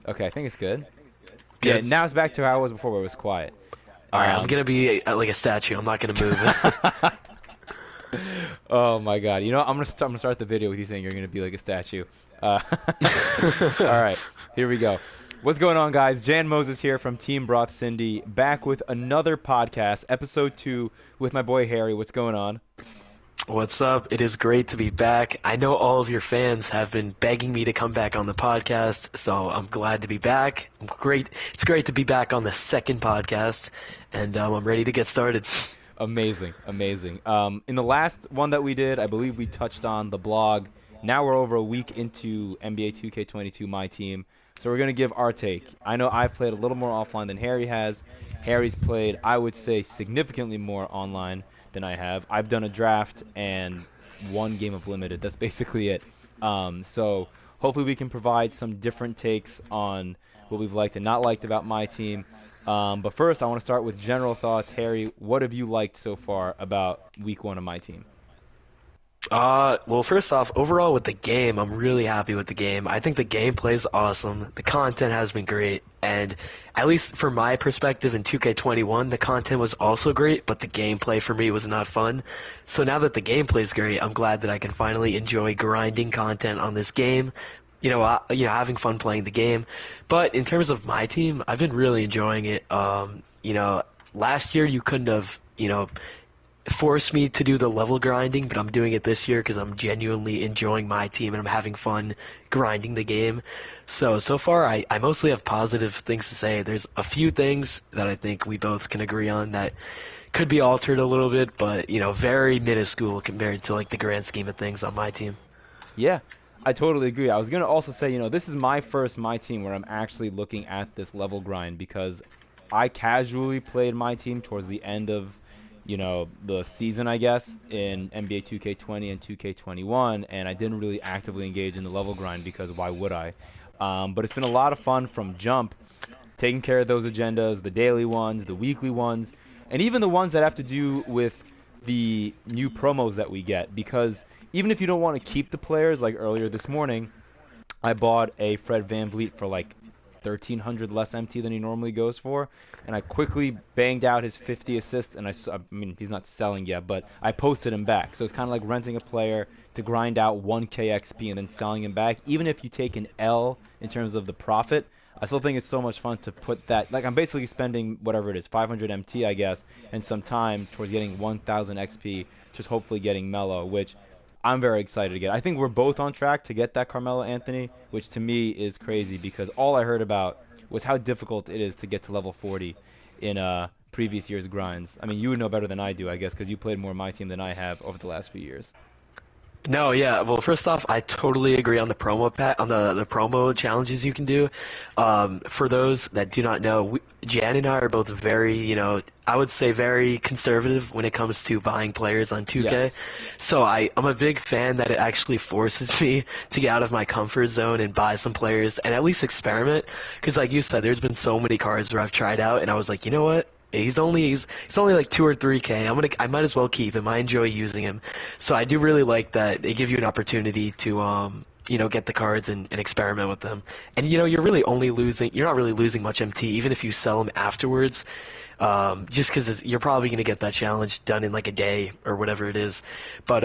Okay, I think it's good. Yeah, Good. now it's back to how it was before, where it was quiet. All right, I'm Um, gonna be like a statue. I'm not gonna move. oh my God! You know, I'm gonna start the video with you saying you're gonna be like a statue. Uh, all right, here we go. What's going on, guys? Jan Moses here from Team Broth Cindy, back with another podcast, episode 2, with my boy Harry. What's going on? What's up? It is great to be back. I know all of your fans have been begging me to come back on the podcast, so I'm glad to be back. Great. It's great to be back on the second podcast, and I'm ready to get started. Amazing, amazing. In the last one that we did, I believe we touched on the blog. Now we're over a week into NBA 2K22 My Team, so we're gonna give our take. I know I've played a little more offline than Harry has. Harry's played, I would say, significantly more online than I have. I've done a draft and one game of limited. That's basically it. So hopefully we can provide some different takes on what we've liked and not liked about My Team. But first, I want to start with general thoughts. Harry, what have you liked so far about week 1 of My Team? Well, first off, overall with the game, I'm really happy with the game. I think the gameplay is awesome. The content has been great, and at least from my perspective in 2K21, the content was also great, but the gameplay for me was not fun. So now that the gameplay is great, I'm glad that I can finally enjoy grinding content on this game. Having fun playing the game. But in terms of my team, I've been really enjoying it. Last year you couldn't have, force me to do the level grinding, but I'm doing it this year because I'm genuinely enjoying my team and I'm having fun grinding the game. So far, I mostly have positive things to say. There's a few things that I think we both can agree on that could be altered a little bit, but, very minuscule compared to, like, the grand scheme of things on my team. Yeah, I totally agree. I was going to also say, this is my first My Team where I'm actually looking at this level grind because I casually played My Team towards the end of, the season, I guess, in NBA 2K20 and 2K21, and I didn't really actively engage in the level grind because why would I? But it's been a lot of fun from jump, taking care of those agendas, the daily ones, the weekly ones, and even the ones that have to do with the new promos that we get. Because even if you don't want to keep the players, like earlier this morning, I bought a Fred VanVleet for like 1,300 less MT than he normally goes for, and I quickly banged out his 50 assists. And I mean, he's not selling yet, but I posted him back. So it's kind of like renting a player to grind out 1K XP and then selling him back. Even if you take an L in terms of the profit, I still think it's so much fun to put that. Like I'm basically spending whatever it is, 500 MT, I guess, and some time towards getting 1,000 XP, just hopefully getting Mellow, which I'm very excited to get. I think we're both on track to get that Carmelo Anthony, which to me is crazy because all I heard about was how difficult it is to get to level 40 in previous year's grinds. I mean, you would know better than I do, I guess, because you played more My Team than I have over the last few years. No, yeah. Well, first off, I totally agree on the promo pack on the promo challenges you can do. For those that do not know, Jan and I are both very, I would say very conservative when it comes to buying players on 2K. Yes. So I'm a big fan that it actually forces me to get out of my comfort zone and buy some players and at least experiment. Because like you said, there's been so many cards where I've tried out and I was like, you know what? He's only like 2 or 3K. I might as well keep him. I enjoy using him. So I do really like that they give you an opportunity to get the cards and experiment with them. And you're not really losing much MT even if you sell them afterwards. Just because you're probably going to get that challenge done in like a day or whatever it is. But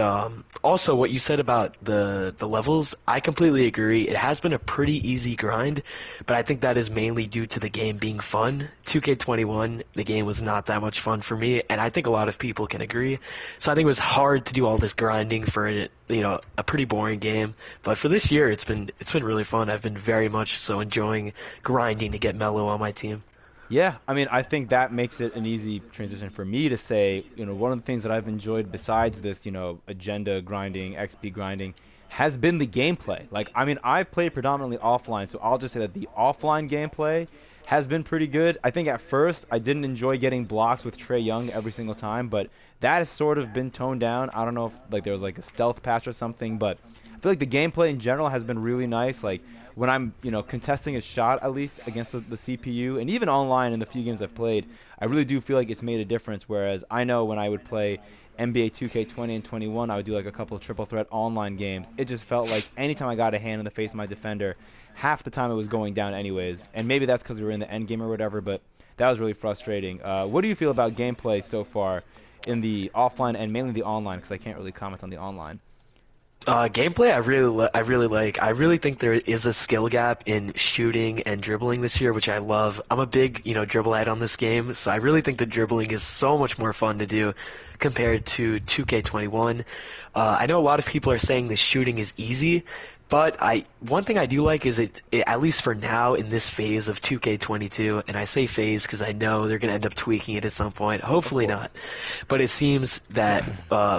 also, what you said about the levels, I completely agree. It has been a pretty easy grind, but I think that is mainly due to the game being fun. 2K21, the game was not that much fun for me, and I think a lot of people can agree. So I think it was hard to do all this grinding for a pretty boring game. But for this year, it's been really fun. I've been very much so enjoying grinding to get Mellow on my team. Yeah, I mean, I think that makes it an easy transition for me to say, one of the things that I've enjoyed besides this, agenda grinding, XP grinding, has been the gameplay. Like, I mean, I've played predominantly offline, so I'll just say that the offline gameplay has been pretty good. I think at first I didn't enjoy getting blocks with Trey Young every single time, but that has sort of been toned down. I don't know if like there was like a stealth patch or something, but feel like the gameplay in general has been really nice. Like when I'm, contesting a shot at least against the CPU, and even online in the few games I've played, I really do feel like it's made a difference. Whereas I know when I would play NBA 2K20 and 21, I would do like a couple of triple threat online games. It just felt like anytime I got a hand in the face of my defender, half the time it was going down anyways. And maybe that's because we were in the end game or whatever, but that was really frustrating. What do you feel about gameplay so far in the offline and mainly the online? Because I can't really comment on the online. Gameplay, I really like. I really think there is a skill gap in shooting and dribbling this year, which I love. I'm a big, dribble head on this game, so I really think the dribbling is so much more fun to do compared to 2K21. I know a lot of people are saying the shooting is easy, but one thing I do like is it at least for now in this phase of 2K22, and I say phase because I know they're gonna end up tweaking it at some point. Of Hopefully not. course. But it seems that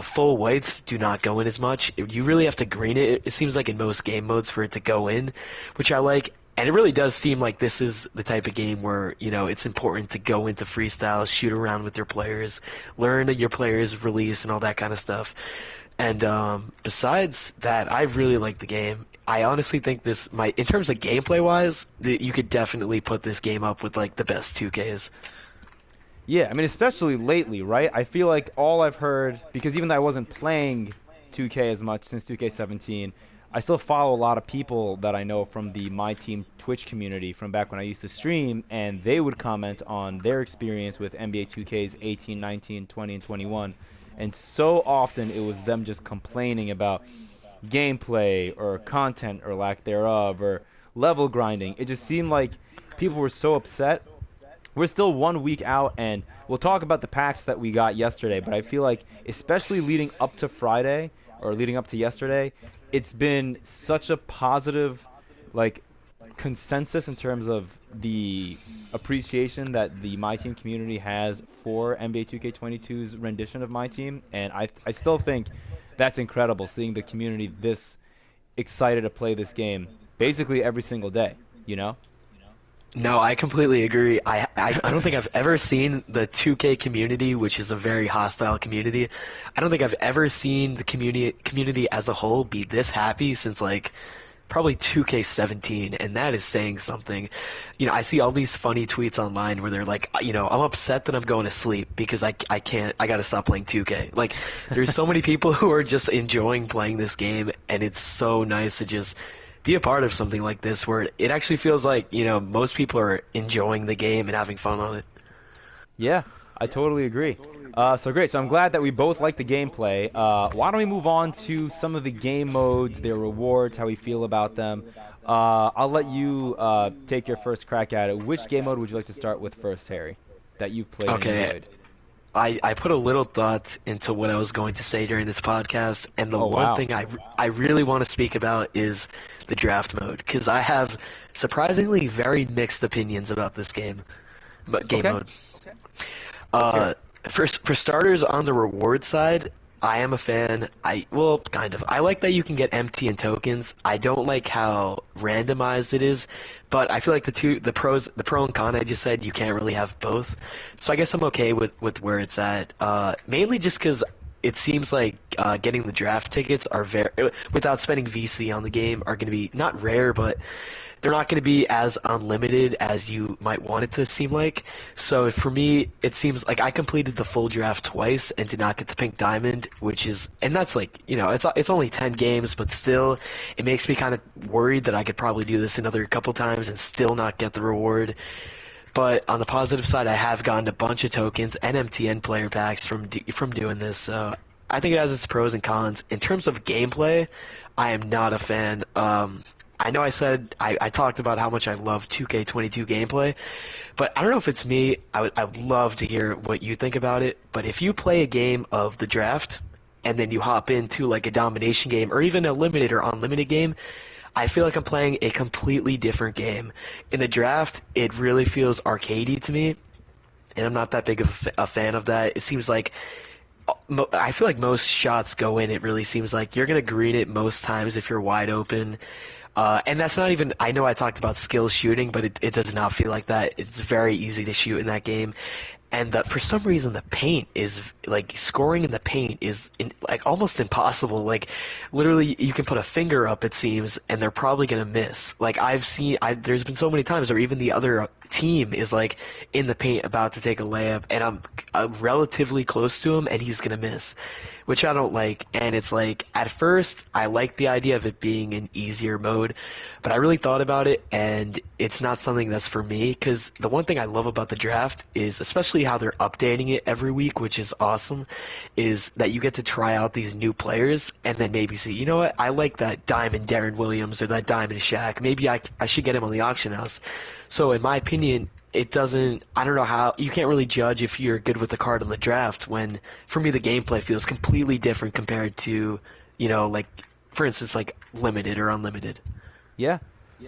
full whites do not go in as much. You really have to green it. It seems like in most game modes for it to go in, which I like. And it really does seem like this is the type of game where, it's important to go into freestyle, shoot around with your players, learn your players' release and all that kind of stuff. And besides that, I really like the game. I honestly think this might, in terms of gameplay wise, you could definitely put this game up with like the best 2Ks. Yeah, I mean, especially lately, right? I feel like all I've heard, because even though I wasn't playing 2K as much since 2K17, I still follow a lot of people that I know from the MyTeam Twitch community from back when I used to stream, and they would comment on their experience with NBA 2Ks 18, 19, 20, and 21. And so often it was them just complaining about gameplay or content or lack thereof or level grinding. It just seemed like people were so upset. We're still 1 week out, and we'll talk about the packs that we got yesterday, but I feel like, especially leading up to Friday or leading up to yesterday, it's been such a positive, like, consensus in terms of the appreciation that the My Team community has for NBA 2K22's rendition of My Team, and I still think that's incredible, seeing the community this excited to play this game basically every single day, you know? No, I completely agree. I don't think I've ever seen the 2K community, which is a very hostile community. I don't think I've ever seen the community as a whole be this happy since like probably 2K17, and that is saying something. I see all these funny tweets online where they're like, I'm upset that I'm going to sleep because I can't, I gotta stop playing 2K. Like, there's so many people who are just enjoying playing this game, and it's so nice to just be a part of something like this where it actually feels like, most people are enjoying the game and having fun on it. Yeah, I totally agree. So great. So I'm glad that we both like the gameplay. Why don't we move on to some of the game modes, their rewards, how we feel about them. I'll let you take your first crack at it. Which game mode would you like to start with first, Harry, that you've played and Okay, enjoyed? I put a little thought into what I was going to say during this podcast, and the Oh, one wow. thing I really want to speak about is the draft mode, because I have surprisingly very mixed opinions about this game Okay, mode. let's hear Uh, it. for starters, on the reward side, I am a fan. Well, kind of. I like that you can get empty and tokens. I don't like how randomized it is, but I feel like the pro and con I just said, you can't really have both. So I guess I'm okay with where it's at. Mainly just because it seems like getting the draft tickets are very, without spending VC on the game, are going to be not rare, but they're not going to be as unlimited as you might want it to seem like. So for me, it seems like I completed the full draft twice and did not get the pink diamond, which is, and that's like, it's only 10 games, but still, it makes me kind of worried that I could probably do this another couple times and still not get the reward. But on the positive side, I have gotten a bunch of tokens and MTN player packs from doing this. So I think it has its pros and cons. In terms of gameplay, I am not a fan. I know I said I talked about how much I love 2K22 gameplay, but I don't know if it's me. I would love to hear what you think about it. But if you play a game of the draft and then you hop into like a domination game or even a limited or unlimited game, I feel like I'm playing a completely different game. In the draft, it really feels arcadey to me, and I'm not that big of a fan of that. It seems like I feel like most shots go in. It really seems like you're gonna green it most times if you're wide open. And that's not even, I know I talked about skill shooting, but it does not feel like that. It's very easy to shoot in that game. and that for some reason the paint is like scoring in the paint is like almost impossible. Like literally, you can put a finger up, it seems, and they're probably gonna miss. Like there's been so many times where even the other team is like in the paint about to take a layup, and I'm relatively close to him, and he's gonna miss, which I don't like. And it's like at first I like the idea of it being an easier mode, but I really thought about it, and it's not something that's for me. Because the one thing I love about the draft is, especially how they're updating it every week, which is awesome, is that you get to try out these new players and then maybe see, you know what, I like that Diamond Darren Williams or that Diamond Shaq. Maybe I should get him on the auction house. So in my opinion, it doesn't. I don't know how you can't really judge if you're good with the card in the draft when, for me, the gameplay feels completely different compared to, like for instance, like limited or unlimited. Yeah.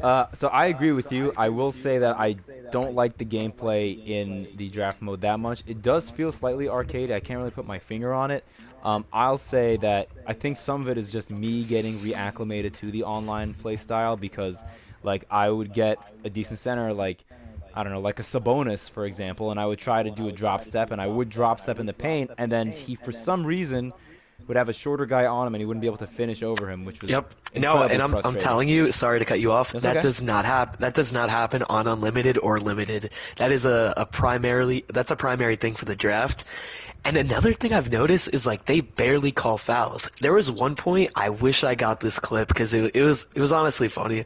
So I agree with you. I will say that I don't like the gameplay in the draft mode that much. It does feel slightly arcade. I can't really put my finger on it. I'll say that I think some of it is just me getting reacclimated to the online play style because, like, I would get a decent center, like, I don't know, like a Sabonis, for example, and I would try to do a drop step, and I would drop step in the paint, and then he, for some reason, would have a shorter guy on him, and he wouldn't be able to finish over him, which was Yep. No, incredibly and I'm frustrating. telling you, sorry to cut you off. That's That okay. does not happen. That does not happen on unlimited or limited. That is that's a primary thing for the draft. And another thing I've noticed is like they barely call fouls. There was one point I wish I got this clip because it was honestly funny,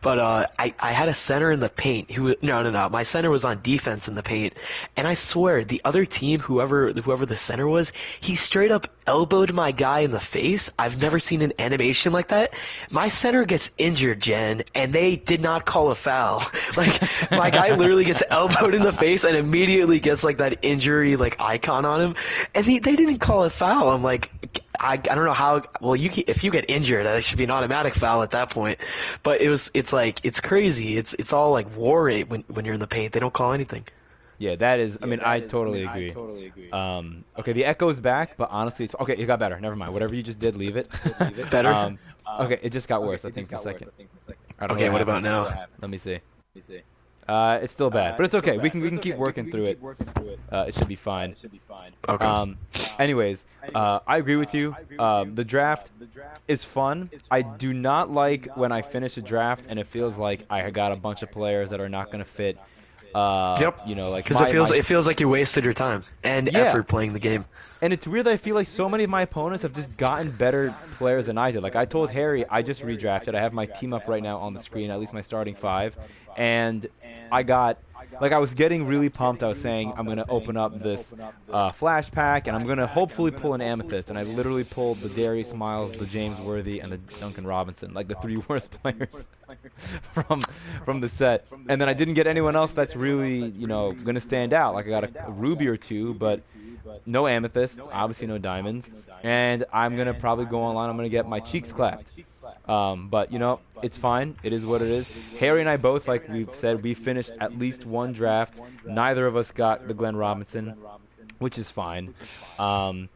but I had a center in the paint who no, my center was on defense in the paint, and I swear the other team, whoever the center was, he straight up elbowed my guy in the face. I've never seen an animation like that. My center gets injured, Jen, and they did not call a foul. Like my guy literally gets elbowed in the face and immediately gets like that injury like icon on him, and they didn't call a foul. I'm like, I don't know how. Well, if you get injured, that should be an automatic foul at that point. But it's like it's crazy. It's all like war rate when you're in the paint. They don't call anything. Yeah, that is. I mean, I totally agree. Okay, the echo's back, but honestly, it's okay. It got better. Never mind. Whatever you just did, leave it. Better. um, okay, it just got worse. I think for a second. I don't know Okay, what what about happened. now? Let me see. It's still bad, but it's okay. We can keep working through it. It should be fine. Okay. Anyways, I agree with you. The draft is fun. I do not like when I finish a draft and it feels like I got a bunch of players that are not going to fit. Yep. Like Because it feels like you wasted your time and yeah. effort playing the game. And it's weird that I feel like so many of my opponents have just gotten better players than I did. Like I told Harry, I just redrafted. I have my team up right now on the screen, at least my starting five. And I was getting really pumped. I was saying I'm going to open up this flash pack, and I'm going to hopefully pull an Amethyst. And I literally pulled the Darius Miles, the James Worthy, and the Duncan Robinson, like the three worst players from the set. And then I didn't get anyone else that's really, going to stand out. Like I got a Ruby or two, but no amethysts, obviously no diamonds, and I'm gonna probably go online. I'm gonna get my cheeks clapped. But it's fine. It is what it is. Harry and I both, like we've said, we finished at least one draft. Neither of us got the Glenn Robinson, which is fine. The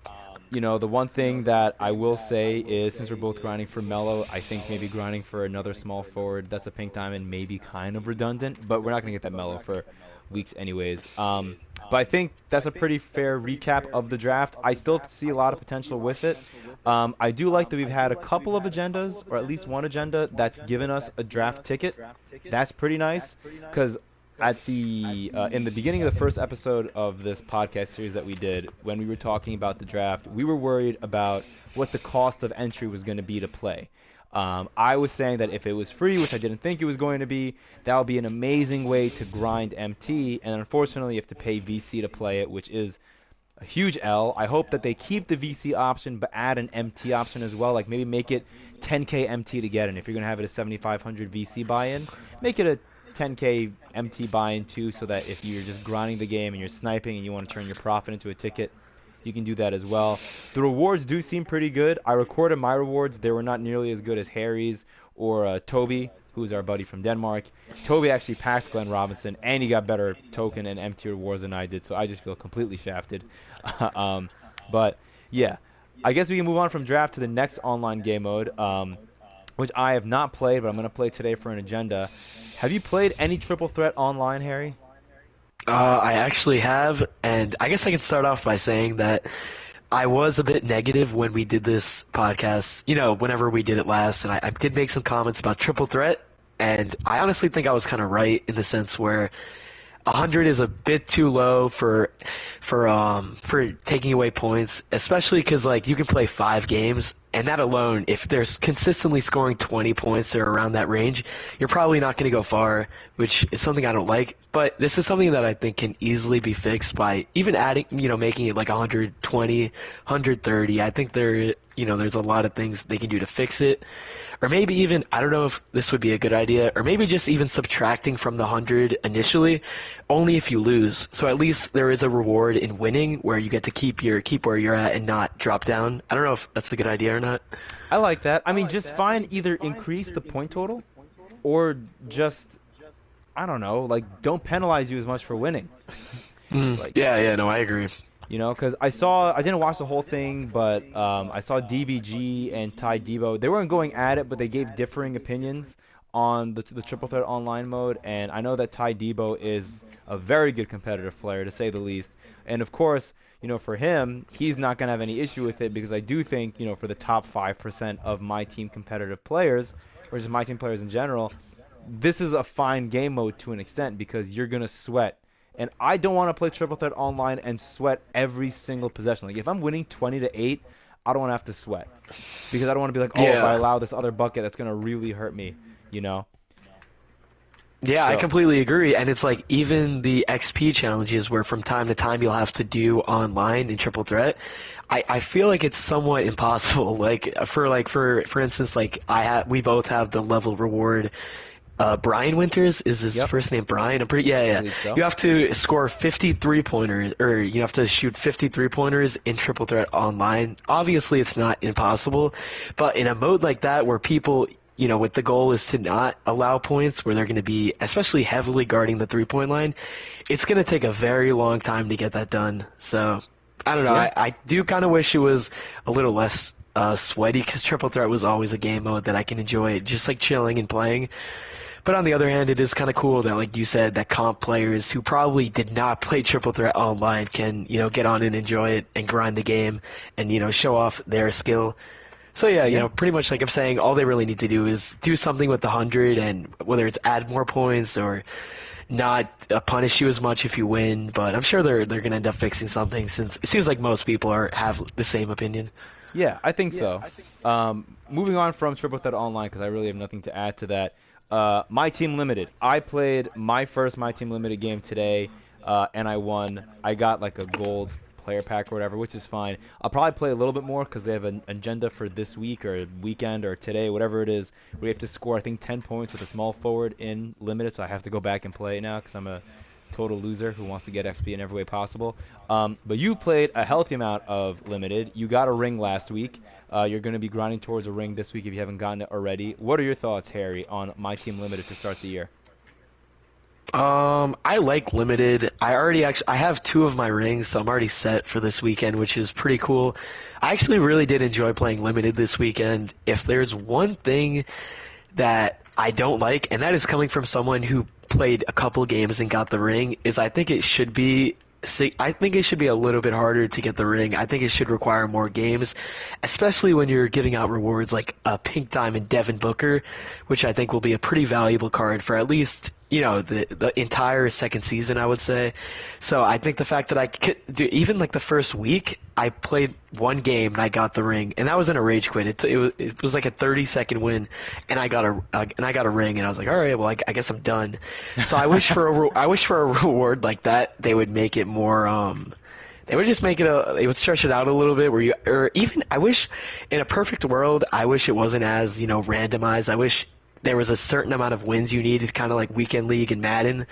one thing that I will say is, since we're both grinding for Melo, I think maybe grinding for another small forward that's a pink diamond may be kind of redundant, but we're not going to get that Melo for weeks anyways. But I think that's a pretty fair recap of the draft. I still see a lot of potential with it. I do like that we've had a couple of agendas, or at least one agenda, that's given us a draft ticket. That's pretty nice, because at the in the beginning of the first episode of this podcast series that we did, when we were talking about the draft, we were worried about what the cost of entry was going to be to play. I was saying that if it was free, which I didn't think it was going to be, that would be an amazing way to grind MT, and unfortunately you have to pay VC to play it, which is a huge L. I hope that they keep the VC option but add an MT option as well, like maybe make it 10k MT to get in. If you're going to have it a 7500 VC buy-in, make it a 10k MT buy-in too, so that if you're just grinding the game and you're sniping and you want to turn your profit into a ticket, you can do that as well. The rewards do seem pretty good. I recorded my rewards. They were not nearly as good as Harry's or Toby, who's our buddy from Denmark. Toby actually packed Glenn Robinson, and he got better token and MT rewards than I did, so I just feel completely shafted. But, yeah. I guess we can move on from draft to the next online game mode, which I have not played, but I'm going to play today for an agenda. Have you played any Triple Threat online, Harry? I actually have, and I guess I can start off by saying that I was a bit negative when we did this podcast, whenever we did it last, and I did make some comments about triple threat, and I honestly think I was kind of right in the sense where 100 is a bit too low for taking away points, especially because like you can play 5 games, and that alone, if there's consistently scoring 20 points or around that range, you're probably not going to go far, which is something I don't like. But this is something that I think can easily be fixed by even adding, making it like 120, 130. I think there's a lot of things they can do to fix it. Or maybe even, I don't know if this would be a good idea, or maybe just even subtracting from the 100 initially, only if you lose. So at least there is a reward in winning where you get to keep where you're at and not drop down. I don't know if that's a good idea or not. I like that. I mean, just fine. Either increase the point total, or just I don't know, like don't penalize you as much for winning. Like Yeah, yeah, no, I agree. because I didn't watch the whole thing, but I saw DBG and Ty Debo. They weren't going at it, but they gave differing opinions on the triple threat online mode. And I know that Ty Debo is a very good competitive player, to say the least. And of course, for him, he's not gonna have any issue with it because I do think, for the top 5% of my team competitive players, or just my team players in general, this is a fine game mode to an extent because you're gonna sweat. And I don't want to play triple threat online and sweat every single possession. Like if I'm winning 20-8, I don't want to have to sweat because I don't want to be like, oh, if I Yeah. allow this other bucket, that's gonna really hurt me, you know. Yeah, I So completely agree. And it's like even the XP challenges where from time to time you'll have to do online in triple threat. I feel like it's somewhat impossible. For instance, like we both have the level reward. Brian Winters is his yep, first name. Brian. Yeah, I yeah. believe so. You have to score 53 pointers, or you have to shoot 53 pointers in triple threat online. Obviously, it's not impossible, but in a mode like that where people, with the goal is to not allow points, where they're going to be especially heavily guarding the 3-point line, it's going to take a very long time to get that done. So I don't know. Yeah, I do kind of wish it was a little less sweaty because triple threat was always a game mode that I can enjoy, just like chilling and playing. But on the other hand, it is kind of cool that, like you said, that comp players who probably did not play Triple Threat online can, get on and enjoy it and grind the game and, show off their skill. So yeah, yeah. pretty much like I'm saying, all they really need to do is do something with the 100, and whether it's add more points or not punish you as much if you win. But I'm sure they're gonna end up fixing something since it seems like most people have the same opinion. Yeah, I think so. Moving on from Triple Threat Online, because I really have nothing to add to that. My Team Limited. I played my first My Team Limited game today, and I won. I got like a gold player pack or whatever, which is fine. I'll probably play a little bit more because they have an agenda for this week or weekend or today, whatever it is, where you have to score, I think, 10 points with a small forward in Limited, so I have to go back and play it now because I'm a total loser who wants to get XP in every way possible. But you've played a healthy amount of Limited. You got a ring last week. You're going to be grinding towards a ring this week if you haven't gotten it already. What are your thoughts, Harry, on My Team Limited to start the year? I like limited. I have 2 of my rings, so I'm already set for this weekend, which is pretty cool. I actually really did enjoy playing limited this weekend. If there's one thing that I don't like, and that is coming from someone who played a couple games and got the ring, is I think it should be a little bit harder to get the ring. I think it should require more games, especially when you're giving out rewards like a Pink Diamond Devin Booker, which I think will be a pretty valuable card for at least, the entire second season, I would say. So I think the fact that I could do even like the first week, I played 1 game and I got the ring, and that was in a rage quit. It was like a 30-second win, and I got a ring, and I was like, all right, well, I guess I'm done. So I wish for a reward like that. They would make it more. They would just make they would stretch it out a little bit, or even I wish, in a perfect world, I wish it wasn't as randomized. I wish there was a certain amount of wins you needed, kind of like Weekend League and Madden.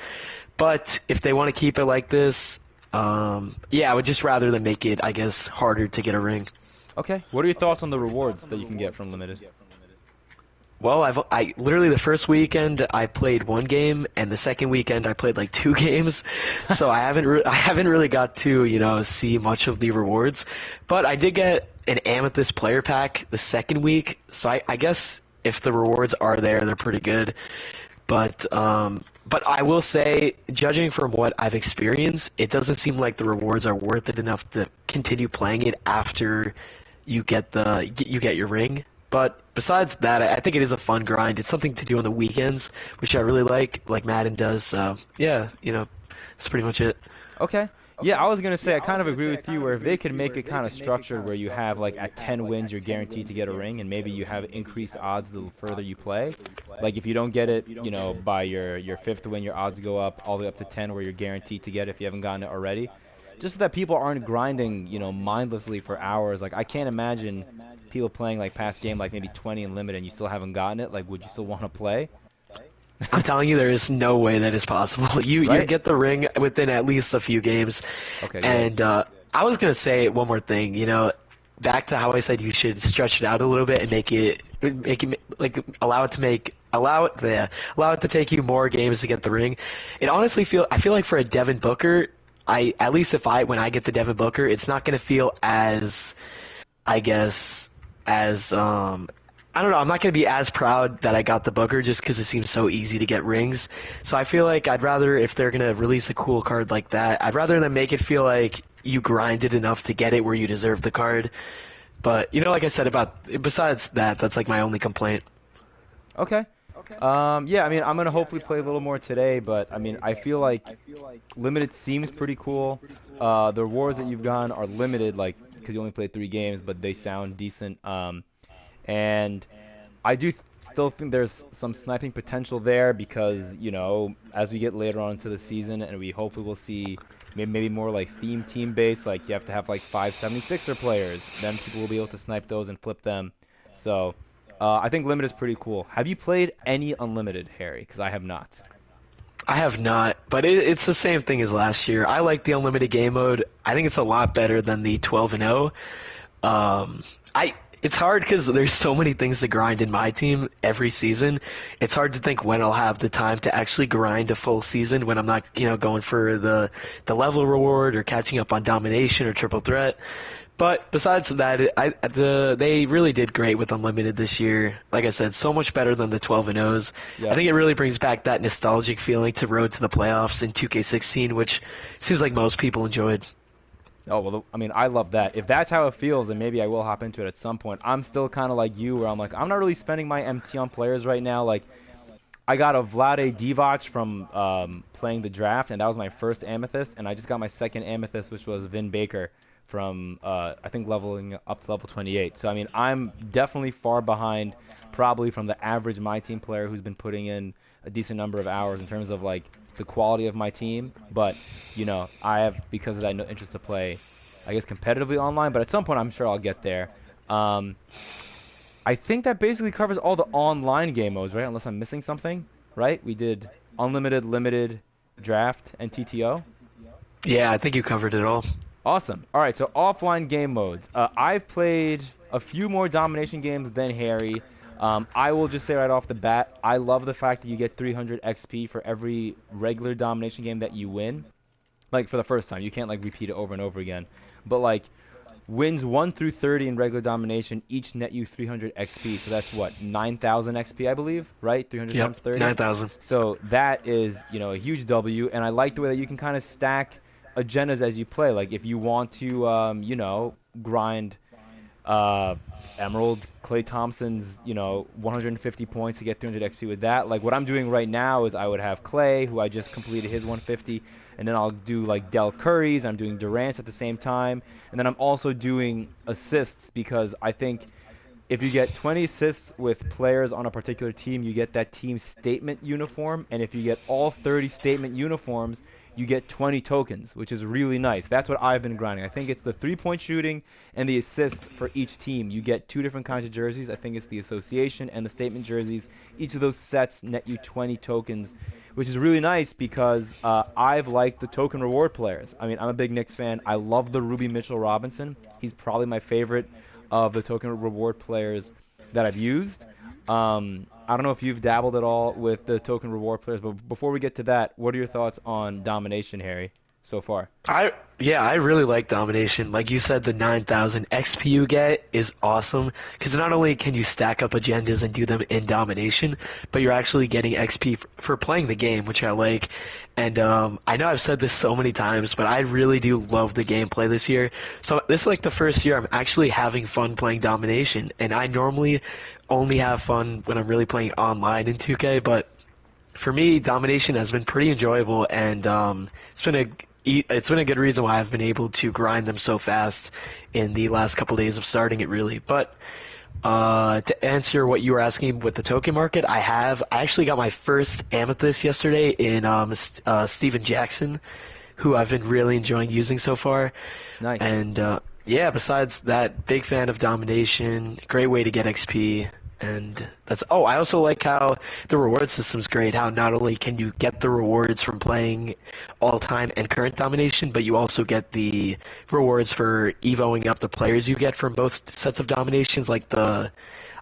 But if they want to keep it like this, yeah, I would just rather than make it, I guess, harder to get a ring. Okay. What are your thoughts on the rewards that you can get from Limited? Well, I literally the first weekend I played 1 game, and the second weekend I played like 2 games, so I haven't really got to see much of the rewards, but I did get an Amethyst player pack the second week, so I guess if the rewards are there, they're pretty good. But But I will say, judging from what I've experienced, it doesn't seem like the rewards are worth it enough to continue playing it after you get your ring. But besides that, I think it is a fun grind. It's something to do on the weekends, which I really like Madden does. So yeah, that's pretty much it. Okay. Yeah, I was gonna say I kind of agree with you where if they could make it kind of structured where you have like at 10 wins you're guaranteed to get a ring and maybe you have increased odds the further you play. Like if you don't get it, by your fifth win your odds go up all the way up to 10 where you're guaranteed to get it if you haven't gotten it already. Just so that people aren't grinding, mindlessly for hours. Like I can't imagine people playing like past game like maybe 20 and limit and you still haven't gotten it. Like would you still want to play? I'm telling you, there is no way that is possible. You Right? get the ring within at least a few games, Okay, good. and I was gonna say one more thing. Back to how I said you should stretch it out a little bit and make it like allow it to take you more games to get the ring. I feel like for a Devin Booker, I at least if I when I get the Devin Booker, it's not gonna feel as I guess as I don't know. I'm not going to be as proud that I got the Booker just because it seems so easy to get rings. So I feel like I'd rather, if they're going to release a cool card like that, I'd rather them make it feel like you grinded enough to get it where you deserve the card. But, like I said besides that, that's like my only complaint. Okay. Yeah, I mean, I'm gonna hopefully play a little more today, but I mean, I feel like limited seems pretty cool. The rewards that you've gotten are limited, like because you only played 3 games, but they sound decent. And I do still think there's some sniping potential there because as we get later on into the season, and we hopefully will see maybe more like theme team based, like you have to have like 576er players, then people will be able to snipe those and flip them. So. I think Limit is pretty cool. Have you played any Unlimited, Harry? Because I have not. I have not, but it's the same thing as last year. I like the unlimited game mode. I think it's a lot better than the 12 and 0. I It's hard because there's so many things to grind in my team every season. It's hard to think when I'll have the time to actually grind a full season when I'm not, going for the level reward or catching up on domination or triple threat. But besides that, they really did great with Unlimited this year. Like I said, so much better than the 12 and O's. I Yep. think it really brings back that nostalgic feeling to Road to the Playoffs in 2K16, which seems like most people enjoyed. Oh, well, I mean, I love that. If that's how it feels, then maybe I will hop into it at some point. I'm still kind of like you, where I'm like, I'm not really spending my MT on players right now. Like, I got a Vlade Divac from playing the draft, and that was my first Amethyst, and I just got my second Amethyst, which was Vin Baker from, I think, leveling up to level 28. So, I mean, I'm definitely far behind probably from the average My Team player who's been putting in a decent number of hours in terms of, like, the quality of my team. But, I have, because of that, no interest to play, I guess, competitively online. But at some point, I'm sure I'll get there. Um, I think that basically covers all the online game modes, right? Unless I'm missing something, right? We did unlimited, limited, draft, and TTO. Yeah, I think you covered it all. Awesome. All right, so offline game modes. I've played a few more domination games than Harry. I will just say right off the bat, I love the fact that you get 300 XP for every regular domination game that you win. Like for the first time, you can't like repeat it over and over again. But like wins 1 through 30 in regular domination each net you 300 XP. So that's what 9,000 XP, I believe, right? 300 Yep, times 30. 9,000. So that is a huge W, and I like the way that you can kind of stack agendas as you play. Like if you want to grind uh Emerald Clay Thompson's 150 points to get 300 XP with that. Like what I'm doing right now is I would have Clay, who I just completed his 150, and then I'll do like Del Curry's. I'm doing Durant's at the same time, and then I'm also doing assists because I think if you get 20 assists with players on a particular team, you get that team statement uniform. And if you get all 30 statement uniforms, you get 20 tokens, which is really nice. That's what I've been grinding. I think it's the three-point shooting and the assists for each team. You get 2 different kinds of jerseys. I think it's the association and the statement jerseys. Each of those sets net you 20 tokens, which is really nice because I've liked the token reward players. I mean, I'm a big Knicks fan. I love the Ruby Mitchell Robinson. He's probably my favorite of the token reward players that I've used. I don't know if you've dabbled at all with the token reward players, but before we get to that, what are your thoughts on Domination, Harry? so far. I really like Domination. Like you said, the 9,000 XP you get is awesome because not only can you stack up agendas and do them in Domination, but you're actually getting XP for playing the game, which I like. And I know I've said this so many times, but I really do love the gameplay this year. So this is like the first year I'm actually having fun playing Domination, and I normally only have fun when I'm really playing online in 2K, but for me, Domination has been pretty enjoyable, and it's been a good reason why I've been able to grind them so fast in the last couple days of starting it, really. But to answer what you were asking with the token market, I actually got my first Amethyst yesterday in Steven Jackson, who I've been really enjoying using so far. Nice. And yeah, besides that, big fan of Domination, great way to get XP. And I also like how the reward system's great. How not only can you get the rewards from playing all-time and current Domination, but you also get the rewards for evoing up the players you get from both sets of Dominations. Like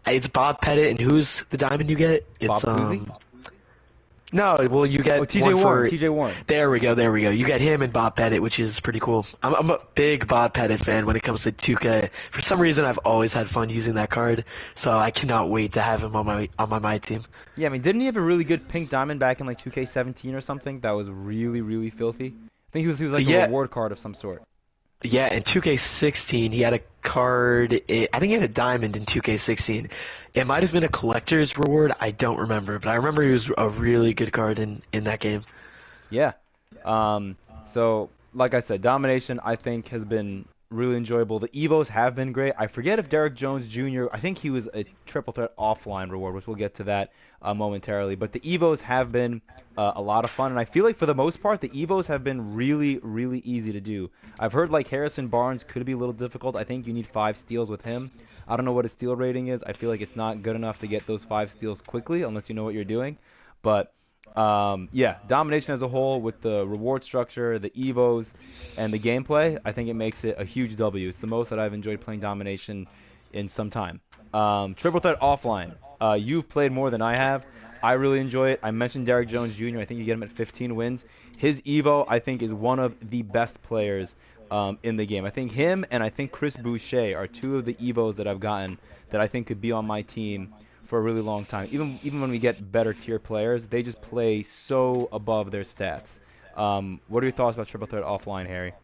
it's Bob Pettit, and who's the diamond you get? Bob It's Cousy? No, well, you Oh, get TJ one Warren. for. TJ Warren. There we go, there we go. You get him and Bob Pettit, which is pretty cool. I'm a big Bob Pettit fan when it comes to 2K. For some reason, I've always had fun using that card, so I cannot wait to have him on my team. Yeah, I mean, didn't he have a really good pink diamond back in like 2K17 or something that was really, really filthy? I think he was like a Yeah, reward card of some sort. yeah. In 2K16, he had a card. I think he had a diamond in 2K16. It might have been a collector's reward. I don't remember, but I remember he was a really good card in that game. Yeah. So like I said, Domination I think has been really enjoyable. The Evos have been great. I forget if Derek Jones Jr. I think he was a triple threat offline reward, which we'll get to that momentarily. But the Evos have been a lot of fun, and I feel like for the most part, the Evos have been really, really easy to do. I've heard like Harrison Barnes could be a little difficult. I think you need 5 steals with him. I don't know what his steal rating is. I feel like it's not good enough to get those 5 steals quickly unless you know what you're doing. But yeah, Domination as a whole with the reward structure, the Evos, and the gameplay, I think it makes it a huge W. It's the most that I've enjoyed playing Domination in some time. Triple Threat Offline. You've played more than I have. I really enjoy it. I mentioned Derek Jones Jr. I think you get him at 15 wins. His Evo, I think, is one of the best players in the game. I think him and I think Chris Boucher are two of the Evos that I've gotten that I think could be on my team for a really long time. Even when we get better tier players, they just play so above their stats. What are your thoughts about Triple Threat Offline, Harry?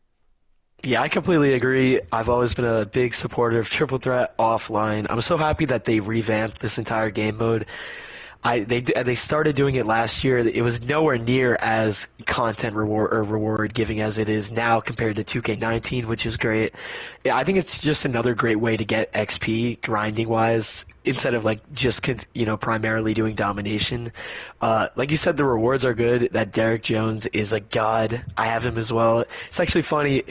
Yeah, I completely agree. I've always been a big supporter of Triple Threat Offline. I'm so happy that they revamped this entire game mode. They started doing it last year. It was nowhere near as content reward giving as it is now compared to 2K19, which is great. Yeah, I think it's just another great way to get XP grinding wise instead of like just primarily doing domination. Like you said, the rewards are good. That Derek Jones is a god. I have him as well. It's actually funny.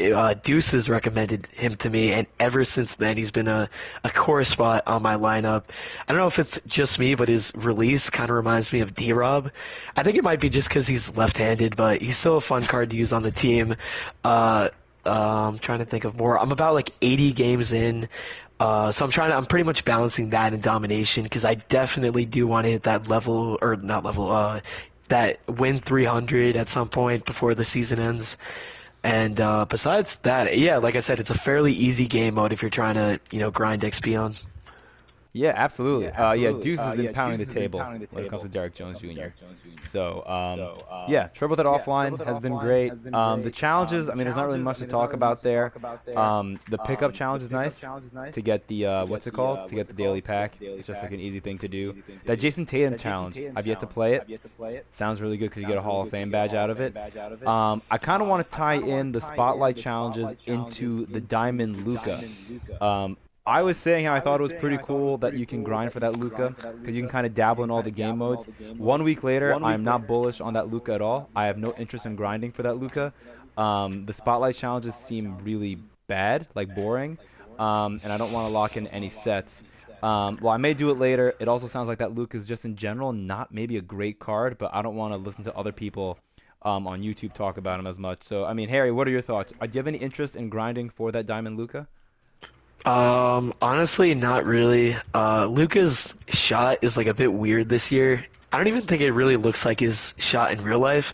Deuce has recommended him to me, and ever since then he's been a core spot on my lineup. I don't know if it's just me, but his release kind of reminds me of D-Rob. I think it might be just because he's left-handed, but he's still a fun card to use on the team. I'm trying to think of more. I'm about like 80 games in. So I'm pretty much balancing that and domination because I definitely do want to hit that level, or not level, that win 300 at some point before the season ends. And besides that, yeah, like I said, it's a fairly easy game mode if you're trying to, grind XP on. Yeah, absolutely. Yeah, Deuce has been pounding the table when it comes to Derek Jones Jr. So, yeah, Triple Threat Offline has been great. The challenges, I mean, there's not really much to talk about there. The pickup challenge is nice to get the, what's it called? To get the daily pack. It's just like an easy thing to do. That Jason Tatum challenge, I've yet to play it. Sounds really good because you get a Hall of Fame badge out of it. I kind of want to tie in the Spotlight challenges into the Diamond Luca. I was saying how I thought it was pretty cool that you can grind for that Luca because you can kind of dabble in all the game modes. 1 week later, I'm not bullish on that Luca at all. I have no interest in grinding for that Luca. The Spotlight challenges seem really bad, like boring, and I don't want to lock in any sets. Well, I may do it later. It also sounds like that Luca is just in general not maybe a great card, but I don't want to listen to other people on YouTube talk about him as much. So, I mean, Harry, what are your thoughts? Do you have any interest in grinding for that Diamond Luca? Honestly, not really. Luca's shot is like a bit weird this year. I don't even think it really looks like his shot in real life,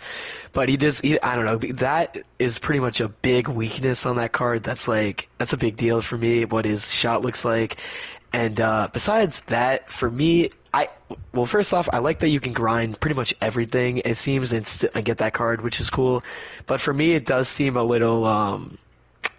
but he does. I don't know. That is pretty much a big weakness on that card. That's a big deal for me. What his shot looks like, and besides that, for me, well, first off, I like that you can grind pretty much everything. It seems and get that card, which is cool. But for me, it does seem a little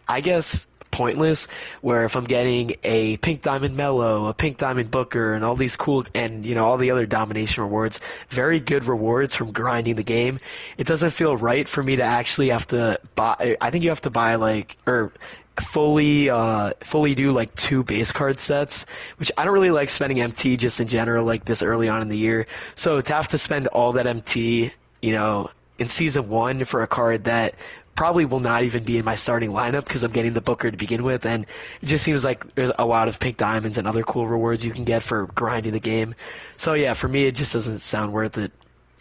I guess pointless where if I'm getting a pink diamond mellow, a pink diamond booker, and all these cool and all the other domination rewards, very good rewards from grinding the game, it doesn't feel right for me to actually have to buy. I think you have to buy like or fully do like two base card sets, which I don't really like spending MT just in general like this early on in the year. So to have to spend all that MT, in season one for a card that probably will not even be in my starting lineup because I'm getting the Booker to begin with, and it just seems like there's a lot of pink diamonds and other cool rewards you can get for grinding the game. So yeah, for me, it just doesn't sound worth it.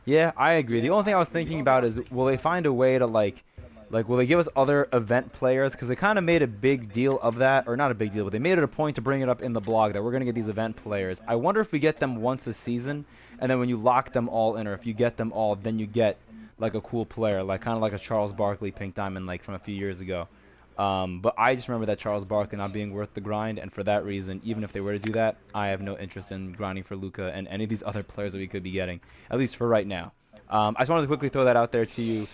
Yeah, I agree. The only thing I was thinking about is will they find a way to will they give us other event players? Because they kind of made a big deal of that, or not a big deal, but they made it a point to bring it up in the blog that we're going to get these event players. I wonder if we get them once a season, and then when you lock them all in, or if you get them all, then you get like a cool player, like kind of like a Charles Barkley Pink Diamond, like from a few years ago. But I just remember that Charles Barkley not being worth the grind, and for that reason, even if they were to do that, I have no interest in grinding for Luka and any of these other players that we could be getting, at least for right now. I just wanted to quickly throw that out there to you,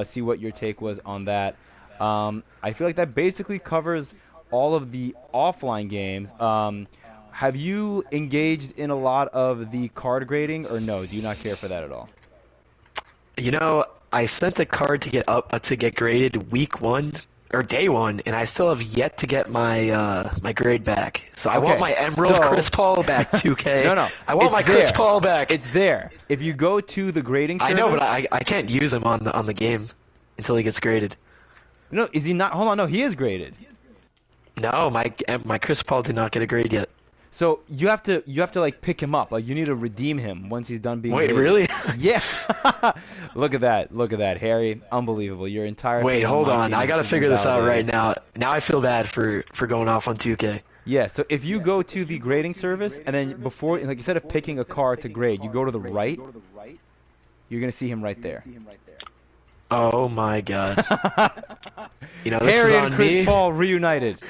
see what your take was on that. I feel like that basically covers all of the offline games. Have you engaged in a lot of the card grading, or no? Do you not care for that at all? I sent a card to get up to get graded week one or day one, and I still have yet to get my grade back. So I want Okay, my Emerald so Chris Paul back, 2K. no, no, I want it's my there. Chris Paul back. It's there. If you go to the grading I service, know, but I can't use him on the game until he gets graded. no, is he not? Hold on, no, he is graded. No, my Chris Paul did not get a grade yet. So you have to like pick him up. Like you need to redeem him once he's done being Wait, graded. really? Yeah. Look at that, Harry. Unbelievable. Your entire Wait, thing hold my on. team I gotta is figure this out right invalidated. now. Now I feel bad for going off on 2K. Yeah, so if you go to the grading service and then before, like instead of picking a card to grade, you go to the right, you're gonna see him right there. Oh my god. This is Harry and on Chris me. Paul reunited.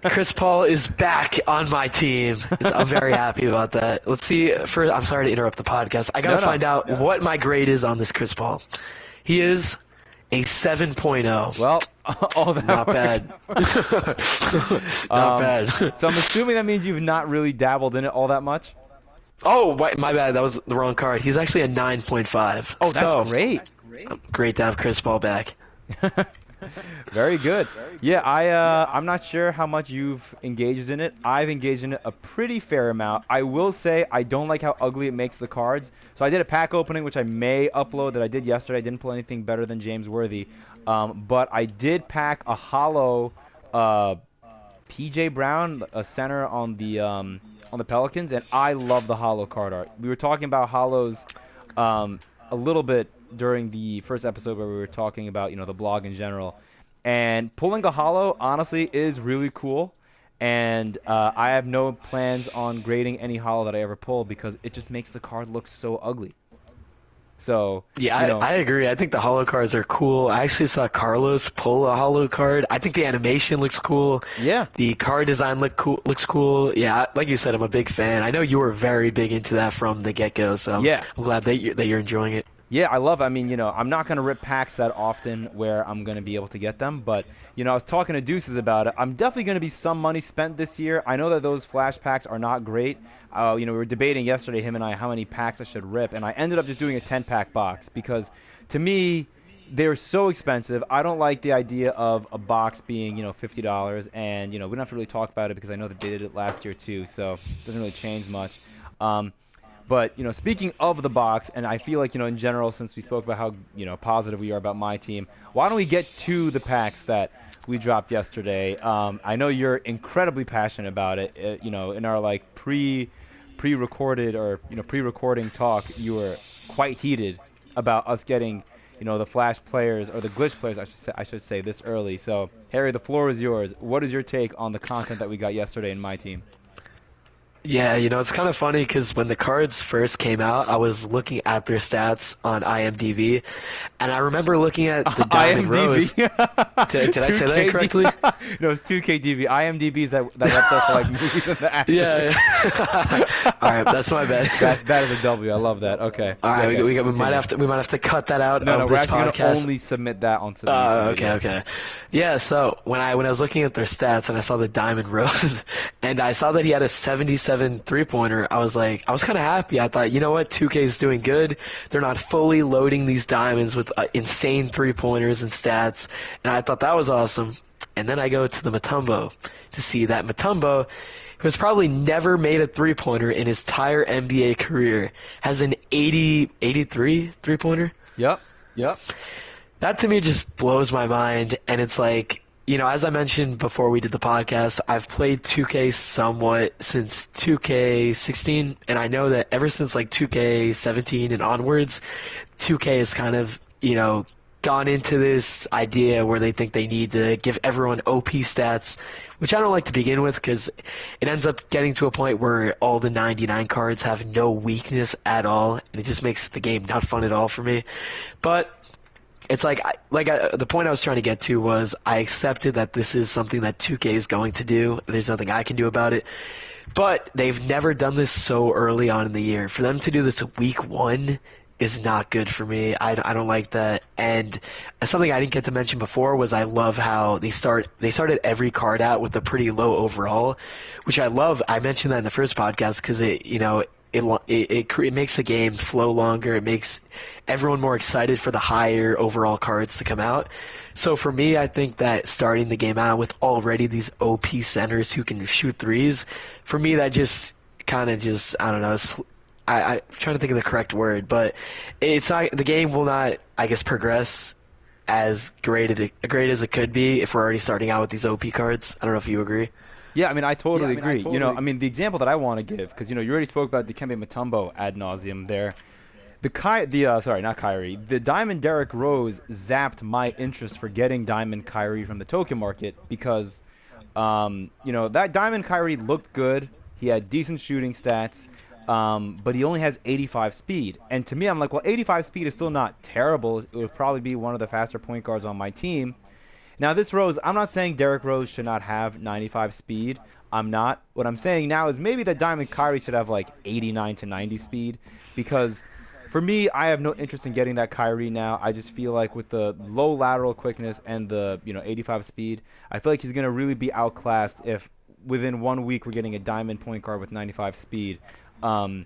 Chris Paul is back on my team. I'm very happy about that. Let's see. First, I'm sorry to interrupt the podcast. I gotta No, no. find out what my grade is on this Chris Paul. He is a 7.0. Well, all that Not work. bad. Not bad. So I'm assuming that means you've not really dabbled in it all that much. Oh, wait, my bad. That was the wrong card. He's actually a 9.5. Oh, that's So, great. great to have Chris Paul back. Very good. Yeah, I'm not sure how much you've engaged in it. I've engaged in it a pretty fair amount. I will say I don't like how ugly it makes the cards. So I did a pack opening, which I may upload that I did yesterday. I didn't pull anything better than James Worthy. But I did pack a hollow PJ Brown, a center on the Pelicans, and I love the hollow card art. We were talking about hollows a little bit during the first episode where we were talking about the blog in general, and pulling a hollow honestly is really cool, and I have no plans on grading any hollow that I ever pull because it just makes the card look so ugly. So Yeah, I agree. I think the hollow cards are cool. I actually saw Carlos pull a hollow card. I think the animation looks cool. yeah. The card design looks cool. Yeah, like you said, I'm a big fan. I know you were very big into that from the get-go, so Yeah. I'm glad that you're enjoying it. Yeah, I love it. I mean, I'm not going to rip packs that often where I'm going to be able to get them. But, I was talking to Deuces about it. I'm definitely going to be some money spent this year. I know that those flash packs are not great. We were debating yesterday, him and I, how many packs I should rip. And I ended up just doing a 10-pack box because, to me, they're so expensive. I don't like the idea of a box being, $50. And, we don't have to really talk about it because I know that they did it last year too. So it doesn't really change much. But, speaking of the box, and I feel like, in general, since we spoke about how, positive we are about my team, why don't we get to the packs that we dropped yesterday? I know you're incredibly passionate about it. In our, like, pre-recorded or, pre-recording talk, you were quite heated about us getting, the flash players or the glitch players, I should say, this early. So, Harry, the floor is yours. What is your take on the content that we got yesterday in my team? Yeah, it's kind of funny because when the cards first came out, I was looking at their stats on IMDb, and I remember looking at the Diamond IMDb, Rose. Did I say that 2K incorrectly? no, it's 2KDB. IMDb is that website for like movies and the Yeah. actors. Yeah. All right, that's my bad. That is a W. I love that. Okay. All Yeah, right, okay. we might Continue. have to cut that out No, of no, we're this actually gonna podcast. only submit that onto the YouTube Okay, video. okay. Yeah, so when I was looking at their stats and I saw the Diamond Rose and I saw that he had a 77 three-pointer, I was kind of happy. I thought, you know what, 2K is doing good. They're not fully loading these diamonds with insane three-pointers and stats, and I thought that was awesome. And then I go to the Mutombo to see that Mutombo, who has probably never made a three-pointer in his entire NBA career, has an 83 three-pointer. Yep. Yep. That to me just blows my mind. And it's like, as I mentioned before we did the podcast, I've played 2K somewhat since 2K16. And I know that ever since like 2K17 and onwards, 2K has kind of, gone into this idea where they think they need to give everyone OP stats, which I don't like to begin with because it ends up getting to a point where all the 99 cards have no weakness at all, and it just makes the game not fun at all for me. But it's like the point I was trying to get to was I accepted that this is something that 2K is going to do. There's nothing I can do about it. But they've never done this so early on in the year. For them to do this week one is not good for me. I don't like that. And something I didn't get to mention before was I love how they started every card out with a pretty low overall, which I love. I mentioned that in the first podcast because it makes the game flow longer. It makes everyone more excited for the higher overall cards to come out. So for me, I think that starting the game out with already these OP centers who can shoot threes, for me that just kind of just I don't know. I'm trying to think of the correct word, but it's not the game will not I guess progress as great as it could be if we're already starting out with these OP cards. I don't know if you agree. Yeah, I mean, I totally agree. I mean, the example that I want to give, because you already spoke about Dikembe Mutombo ad nauseum there. Sorry, not Kyrie. The Diamond Derrick Rose zapped my interest for getting Diamond Kyrie from the token market because, that Diamond Kyrie looked good. He had decent shooting stats, but he only has 85 speed. And to me, I'm like, well, 85 speed is still not terrible. It would probably be one of the faster point guards on my team. Now, this Rose, I'm not saying Derrick Rose should not have 95 speed. I'm not. What I'm saying now is maybe that Diamond Kyrie should have like 89 to 90 speed because for me, I have no interest in getting that Kyrie now. I just feel like with the low lateral quickness and the 85 speed, I feel like he's going to really be outclassed if within 1 week we're getting a Diamond point guard with 95 speed. I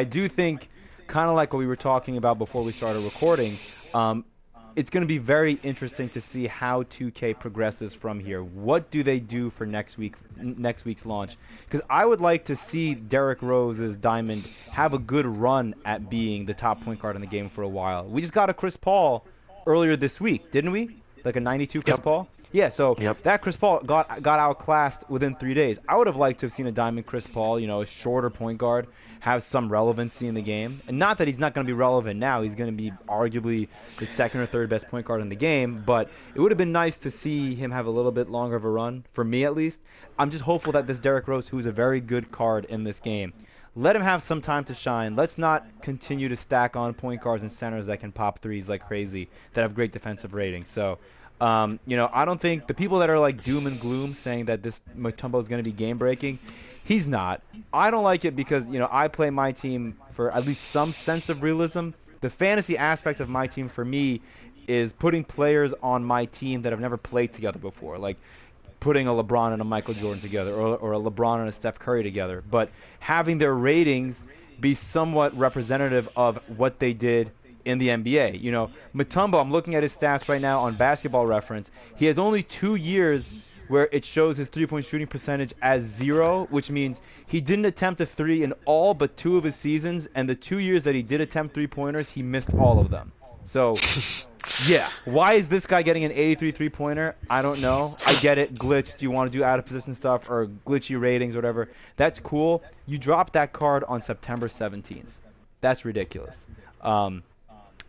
do think kind of like what we were talking about before we started recording, it's going to be very interesting to see how 2K progresses from here. What do they do for next week's launch? Because I would like to see Derrick Rose's Diamond have a good run at being the top point guard in the game for a while. We just got a Chris Paul earlier this week, didn't we? Like a 92 Chris Yep. Paul? Yeah, so Yep. that Chris Paul got outclassed within 3 days. I would have liked to have seen a Diamond Chris Paul, a shorter point guard, have some relevancy in the game. And not that he's not going to be relevant now. He's going to be arguably the second or third best point guard in the game. But it would have been nice to see him have a little bit longer of a run, for me at least. I'm just hopeful that this Derrick Rose, who's a very good card in this game, let him have some time to shine. Let's not continue to stack on point guards and centers that can pop threes like crazy, that have great defensive ratings. So, I don't think the people that are like doom and gloom saying that this Mutombo is going to be game breaking, he's not. I don't like it because, I play my team for at least some sense of realism. The fantasy aspect of my team for me is putting players on my team that have never played together before, like putting a LeBron and a Michael Jordan together or a LeBron and a Steph Curry together, but having their ratings be somewhat representative of what they did in the NBA. Mutombo, I'm looking at his stats right now on Basketball Reference. He has only 2 years where it shows his three-point shooting percentage as 0, which means he didn't attempt a three in all but 2 of his seasons, and the 2 years that he did attempt three-pointers, he missed all of them. So, yeah. Why is this guy getting an 83 three-pointer? I don't know. I get it. Glitched. You want to do out-of-position stuff or glitchy ratings or whatever. That's cool. You dropped that card on September 17th. That's ridiculous.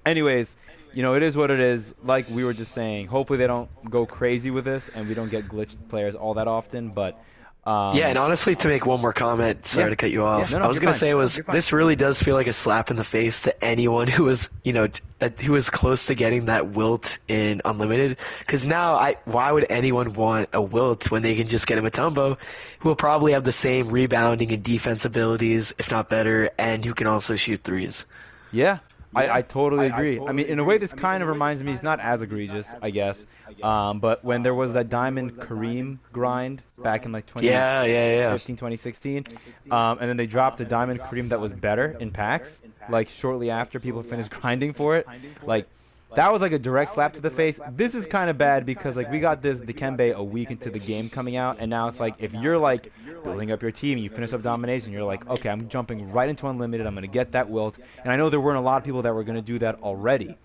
Anyways, it is what it is. Like we were just saying, hopefully they don't go crazy with this and we don't get glitched players all that often. But Yeah, and honestly, to make one more comment, sorry Yeah. to cut you off. No, I no, was you're gonna fine. say was this really does feel like a slap in the face to anyone who was, who was close to getting that wilt in unlimited. Because now, why would anyone want a wilt when they can just get a Matumbo, who will probably have the same rebounding and defense abilities, if not better, and who can also shoot threes. Yeah, I totally agree. I mean, in a way, this kind of reminds me, it's not as egregious, I guess. But when there was that Diamond Kareem grind back in like Yeah, yeah, yeah. 2015, 2016, and then they dropped a Diamond Kareem that was better in packs, like shortly after people finished grinding for it. Like, that was like a direct slap to the face. This is kind of bad because like we got this Dikembe a week into the game coming out, and now it's like if you're like building up your team, you finish up domination, you're like, okay, I'm jumping right into unlimited. I'm gonna get that wilt, and I know there weren't a lot of people that were gonna do that already.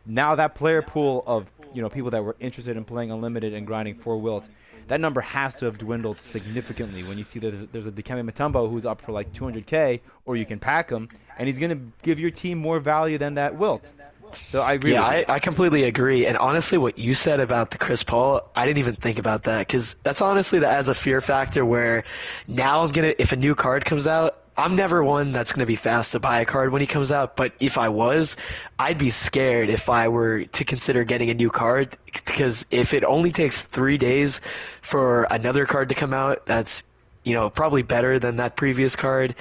Now that player pool of people that were interested in playing unlimited and grinding for wilt, that number has to have dwindled significantly when you see that there's a Dikembe Mutombo who's up for like 200K, or you can pack him, and he's gonna give your team more value than that wilt. So I agree Yeah, with you. I completely agree. And honestly, what you said about the Chris Paul, I didn't even think about that because that's honestly that adds a fear factor where now if a new card comes out, I'm never one that's going to be fast to buy a card when he comes out. But if I was, I'd be scared if I were to consider getting a new card because if it only takes 3 days for another card to come out, that's probably better than that previous card.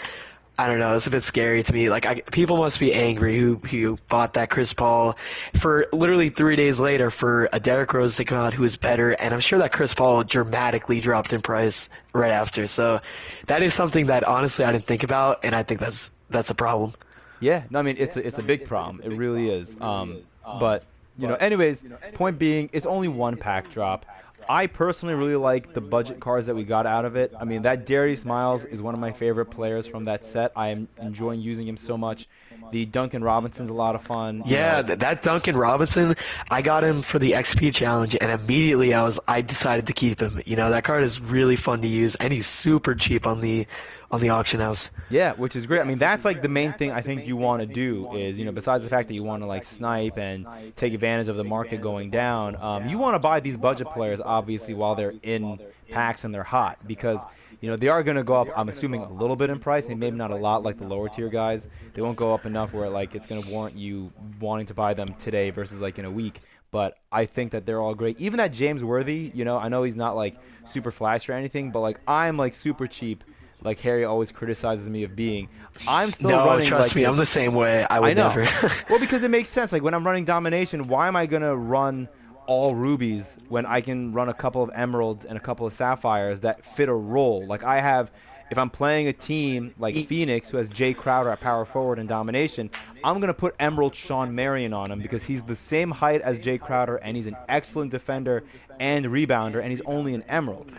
I don't know. It's a bit scary to me. Like, people must be angry who bought that Chris Paul for literally 3 days later for a Derrick Rose to come out who is better, and I'm sure that Chris Paul dramatically dropped in price right after. So that is something that honestly I didn't think about, and I think that's a problem. Yeah, no, I mean it's a big problem. It really is. But anyways, point being, it's only one pack drop. I personally really like the budget cards that we got out of it. I mean, that Darius Miles is one of my favorite players from that set. I am enjoying using him so much. The Duncan Robinson's a lot of fun. Yeah, that Duncan Robinson, I got him for the XP challenge, and immediately I decided to keep him. That card is really fun to use, and he's super cheap on the auction house. Yeah, which is great. I mean, that's like the main thing I think you want to do is, besides the fact that you want to like snipe and take advantage of the market going down, you want to buy these budget players obviously while they're in packs and they're hot because, they are going to go up, I'm assuming, a little bit in price, and maybe not a lot like the lower tier guys. They won't go up enough where like it's going to warrant you wanting to buy them today versus like in a week. But I think that they're all great. Even that James Worthy, I know he's not like super flash or anything, but like I'm like super cheap like Harry always criticizes me of being. I'm still No, running trust like me, I'm the same way. I I would know. never. Well, because it makes sense. Like when I'm running domination, why am I gonna run all rubies when I can run a couple of emeralds and a couple of sapphires that fit a role? Like I have, if I'm playing a team like Phoenix who has Jay Crowder at power forward and domination, I'm gonna put Emerald Sean Marion on him because he's the same height as Jay Crowder and he's an excellent defender and rebounder and he's only an emerald.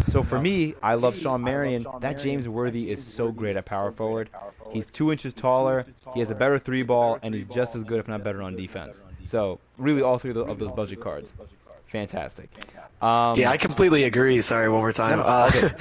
So for me, I love Sean Marion. That James Worthy is so great at power forward. He's 2 inches taller. He has a better three ball, and he's just as good, if not better, on defense. So really, all three of those budget cards, fantastic. Yeah, I completely agree. Sorry, one more No, time. no, all good.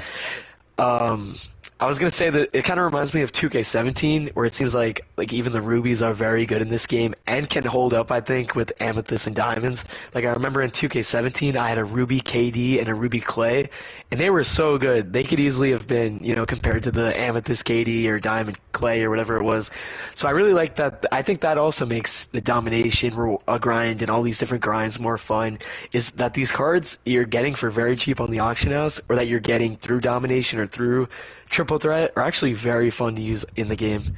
Um, I was gonna say that it kind of reminds me of 2K17, where it seems like even the rubies are very good in this game and can hold up. I think with amethyst and diamonds. Like I remember in 2K17, I had a ruby KD and a ruby Clay, and they were so good. They could easily have been, compared to the amethyst KD or diamond Clay or whatever it was. So I really like that. I think that also makes the domination grind and all these different grinds more fun. Is that these cards you're getting for very cheap on the auction house, or that you're getting through domination or through triple threat, are actually very fun to use in the game.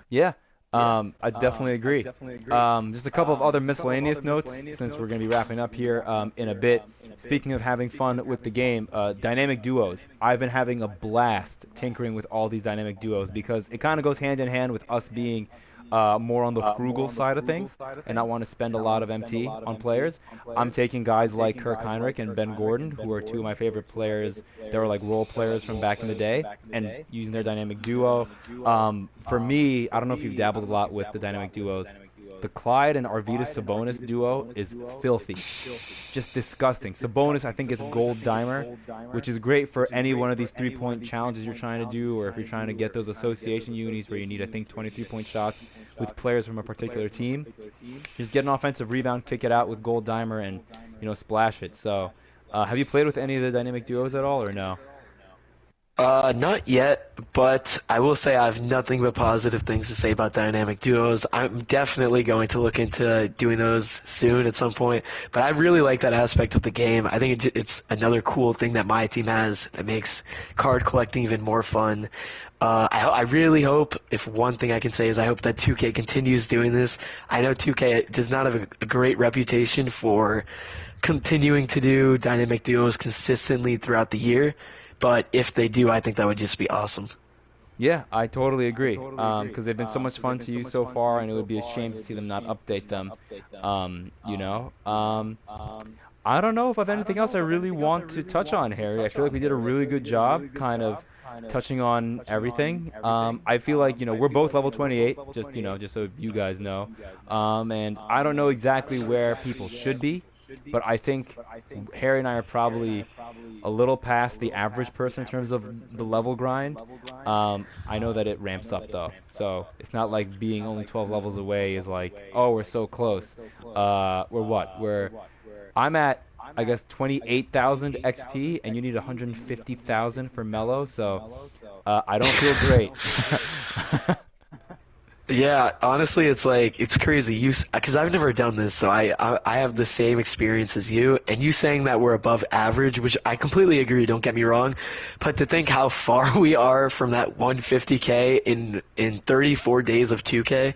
Yeah, I definitely agree. Just a couple of other miscellaneous notes since we're going to be wrapping up here in a bit. Speaking of having fun with the game, dynamic duos. I've been having a blast tinkering with all these dynamic duos because it kind of goes hand in hand with us being more on the frugal side of things and not want to spend a lot of MT on players. I'm taking guys like Kirk Heinrich and Ben Gordon, who are two of my favorite players. They were like role players from back in the day, and using their dynamic duo. For me, I don't know if you've dabbled a lot with the dynamic duos. The Clyde and Arvydas Sabonis duo is filthy, just disgusting. Sabonis, I think it's gold dimer, which is great for any one of these three-point challenges you're trying to do, or if you're trying to get those association unis where you need, I think, 23-point shots with players from a particular team. Just get an offensive rebound, kick it out with gold dimer, and splash it. So Have you played with any of the dynamic duos at all, or no? Not yet, but I will say I have nothing but positive things to say about dynamic duos. I'm definitely going to look into doing those soon at some point, but I really like that aspect of the game. I think it's another cool thing that my team has that makes card collecting even more fun. I really hope, if one thing I can say is I hope that 2K continues doing this. I know 2K does not have a great reputation for continuing to do dynamic duos consistently throughout the year. But if they do, I think that would just be awesome. Yeah, I totally agree. Because they've been so much fun to use so far, and it would be a shame to see them not update them. You know. I don't know if I have anything else I really want to touch on, Harry. I feel like we did a really good job, kind of touching on everything. I feel like we're both level 28, just so you guys know. And I don't know exactly where people should be, but I think Harry and I are probably a little past the average person in terms of the level grind. I know that it ramps up though, so it's not like being only 12 levels away is like, oh, we're so close. We're what? I'm at, I guess, 28,000 XP, and you need 150,000 for Mellow, so I don't feel great. Yeah, honestly, it's like it's crazy. Because I've never done this, so I have the same experience as you. And you saying that we're above average, which I completely agree. Don't get me wrong, but to think how far we are from that 150K in 34 days of 2K,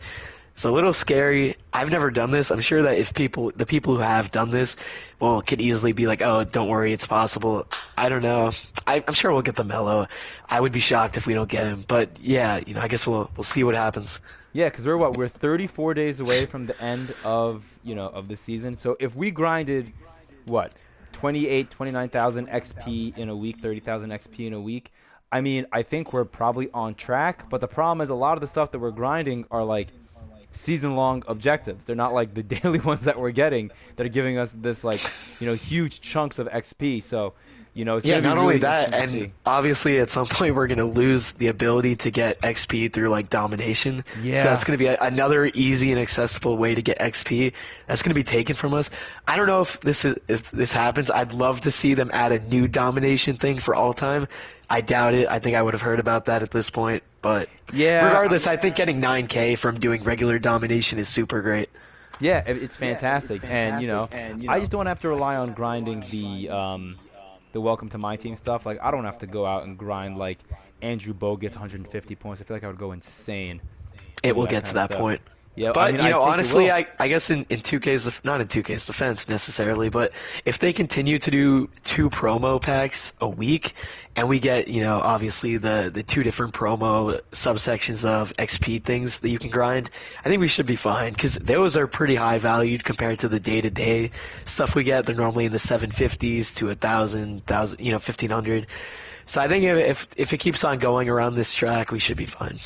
it's a little scary. I've never done this. I'm sure that if the people who have done this, well, could easily be like, oh, don't worry, it's possible. I don't know. I'm sure we'll get the mellow. I would be shocked if we don't get him. But yeah, I guess we'll see what happens. Yeah, because we're what? We're 34 days away from the end of the season. So if we grinded, what, 29,000 XP in a week, 30,000 XP in a week, I mean, I think we're probably on track. But the problem is a lot of the stuff that we're grinding are like season-long objectives. They're not like the daily ones that we're getting that are giving us this like, huge chunks of XP. So, it's Yeah, gonna be not only really that, interesting to and see. obviously at some point we're going to lose the ability to get XP through like domination. So that's Yeah. going to be another easy and accessible way to get XP. That's going to be taken from us. I don't know if this happens. I'd love to see them add a new domination thing for all time. I doubt it. I think I would have heard about that at this point. But Yeah, regardless, I think getting 9K from doing regular domination is super great. yeah, it's fantastic. And, I just don't have to rely on grinding the welcome to my team stuff. Like I don't have to go out and grind like Andrew Bogut gets 150 points. I feel like I would go insane It doing will that get kind to of that stuff. point. Yeah, I But mean I think it honestly, will. I guess in 2K's not in 2K's defense necessarily, but if they continue to do two promo packs a week, and we get obviously the two different promo subsections of XP things that you can grind, I think we should be fine because those are pretty high valued compared to the day to day stuff we get. They're normally in the 750s to 1,000, 1,500. So I think if it keeps on going around this track, we should be fine.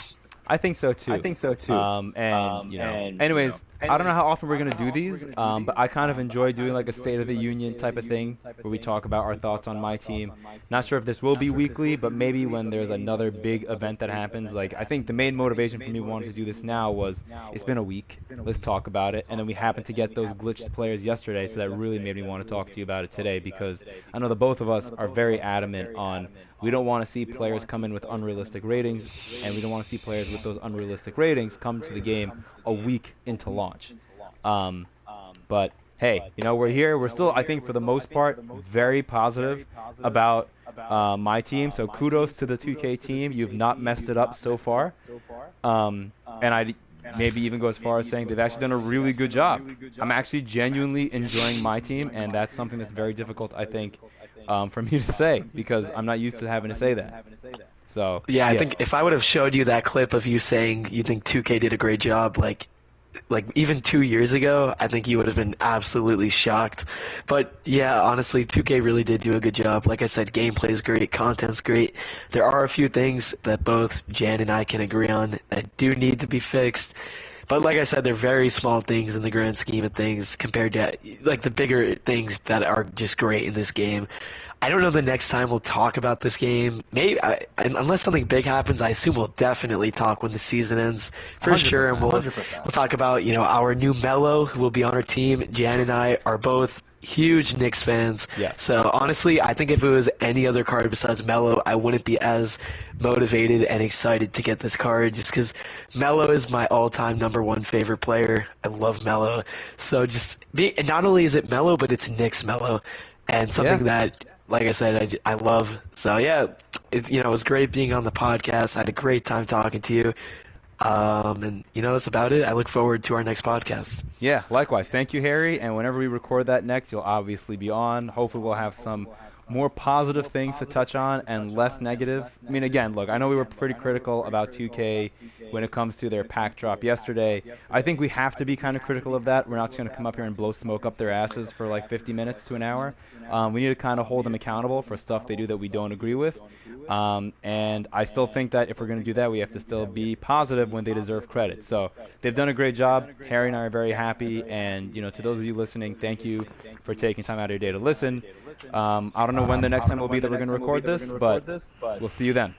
I think so too. And anyways, I don't know how often we're gonna do these, but I kind of enjoy doing like a State of the Union type of thing where we talk about our thoughts on my team. Not sure if this will be weekly, but maybe when there's another big event that happens. Like I think the main motivation for me wanting to do this now was it's been a week. Let's talk about it. And then we happened to get those glitched players yesterday, so that really made me want to talk to you about it today because I know the both of us are very adamant on we don't want to see players come in with unrealistic ratings, and we don't want to see players with those unrealistic ratings come to the game a week into launch. Um, but hey, we're here. We're still, I think, for the most part, very positive about my team. So kudos to the 2K team. You've not messed it up so far. And I maybe even go as far as saying they've actually done a really good job. I'm actually genuinely enjoying my team, and that's something that's very difficult, I think, for me to say because I'm not used to having to say that. So Yeah, I yeah, think if I would have showed you that clip of you saying you think 2K did a great job, like even 2 years ago, I think you would have been absolutely shocked. But yeah, honestly, 2K really did do a good job. Like I said, gameplay is great, content's great. There are a few things that both Jan and I can agree on that do need to be fixed. But like I said, they're very small things in the grand scheme of things compared to like the bigger things that are just great in this game. I don't know the next time we'll talk about this game. Maybe unless something big happens, I assume we'll definitely talk when the season ends for sure, and 100%. we'll talk about our new Mello who will be on our team. Jan and I are both huge Knicks fans. Yes. So honestly, I think if it was any other card besides Melo, I wouldn't be as motivated and excited to get this card just because Melo is my all-time number one favorite player. I love Melo. So not only is it Melo, but it's Knicks Melo, and Yeah. something that, like I said, I love. So yeah, it was great being on the podcast. I had a great time talking to you. And that's about it. I look forward to our next podcast. Yeah, likewise. Thank you, Harry. And whenever we record that next, you'll obviously be on. Hopefully, we'll have some more positive things to touch on and less negative. I mean, again, look, I know we were pretty critical about 2K when it comes to their pack drop yesterday. I think we have to be kind of critical of that. We're not just going to come up here and blow smoke up their asses for like 50 minutes to an hour. We need to kind of hold them accountable for stuff they do that we don't agree with. And I still think that if we're going to do that, we have to still be positive when they deserve credit. So they've done a great job. Harry and I are very happy. And, to those of you listening, thank you for taking time out of your day to listen. I don't know when the next time will be that we're going to record this, but we'll see you then.